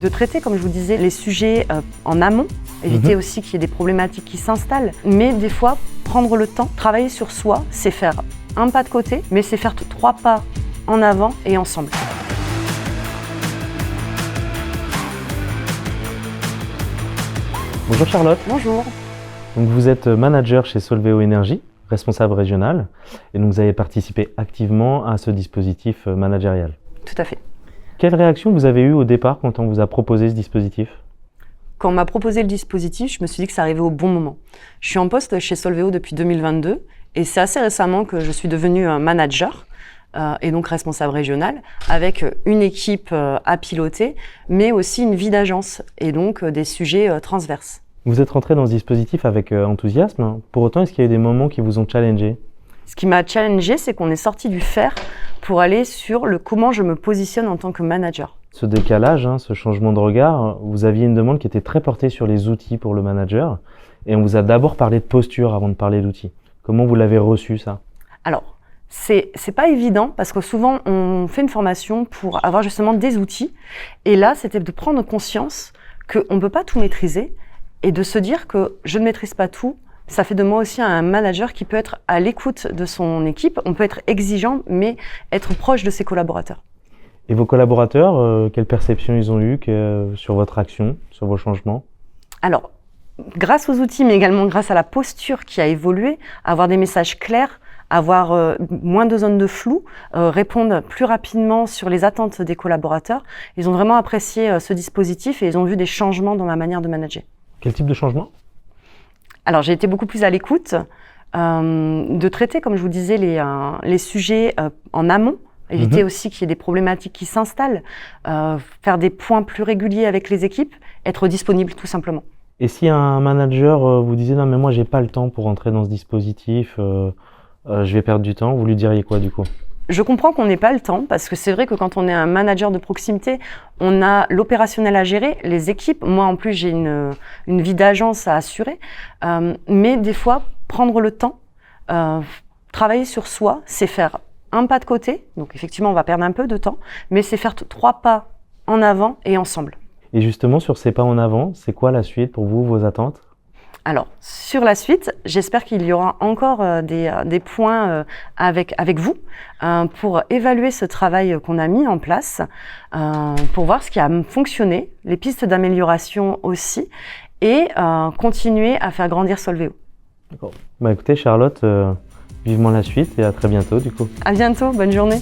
De traiter, comme je vous disais, les sujets en amont, éviter aussi qu'il y ait des problématiques qui s'installent, mais des fois, prendre le temps, travailler sur soi, c'est faire un pas de côté, mais c'est faire 3 pas en avant et ensemble. Bonjour Charlotte. Bonjour. Donc vous êtes manager chez Solveo Énergie, responsable régional, et donc vous avez participé activement à ce dispositif managérial. Tout à fait. Quelle réaction vous avez eue au départ quand on vous a proposé ce dispositif ? Quand on m'a proposé le dispositif, je me suis dit que ça arrivait au bon moment. Je suis en poste chez Solveo depuis 2022 et c'est assez récemment que je suis devenue un manager et donc responsable régional avec une équipe à piloter, mais aussi une vie d'agence et donc des sujets transverses. Vous êtes rentré dans ce dispositif avec enthousiasme. Pour autant, est-ce qu'il y a eu des moments qui vous ont challengé ? Ce qui m'a challengé, c'est qu'on est sorti du faire pour aller sur le comment je me positionne en tant que manager. Ce décalage, ce changement de regard, vous aviez une demande qui était très portée sur les outils pour le manager et on vous a d'abord parlé de posture avant de parler d'outils. Comment vous l'avez reçu ça ? Alors, c'est pas évident parce que souvent on fait une formation pour avoir justement des outils et là c'était de prendre conscience qu'on ne peut pas tout maîtriser et de se dire que je ne maîtrise pas tout. Ça fait de moi aussi un manager qui peut être à l'écoute de son équipe. On peut être exigeant, mais être proche de ses collaborateurs. Et vos collaborateurs, quelle perception ils ont eu sur votre action, sur vos changements ? Alors, grâce aux outils, mais également grâce à la posture qui a évolué, avoir des messages clairs, avoir moins de zones de flou, répondre plus rapidement sur les attentes des collaborateurs, ils ont vraiment apprécié ce dispositif et ils ont vu des changements dans ma manière de manager. Quel type de changement ? Alors, j'ai été beaucoup plus à l'écoute, de traiter, comme je vous disais, les sujets en amont, éviter aussi qu'il y ait des problématiques qui s'installent, faire des points plus réguliers avec les équipes, être disponible tout simplement. Et si un manager vous disait « Non, mais moi, j'ai pas le temps pour entrer dans ce dispositif, je vais perdre du temps », vous lui diriez quoi du coup ? Je comprends qu'on n'ait pas le temps, parce que c'est vrai que quand on est un manager de proximité, on a l'opérationnel à gérer, les équipes. Moi, en plus, j'ai une vie d'agence à assurer. Mais des fois, prendre le temps, travailler sur soi, c'est faire un pas de côté. Donc, effectivement, on va perdre un peu de temps, mais c'est faire 3 pas en avant et ensemble. Et justement, sur ces pas en avant, c'est quoi la suite pour vous, vos attentes ? Alors, sur la suite, j'espère qu'il y aura encore des points avec vous pour évaluer ce travail qu'on a mis en place, pour voir ce qui a fonctionné, les pistes d'amélioration aussi, et continuer à faire grandir Solveo. D'accord. Écoutez Charlotte, vivement la suite et à très bientôt du coup. À bientôt, bonne journée.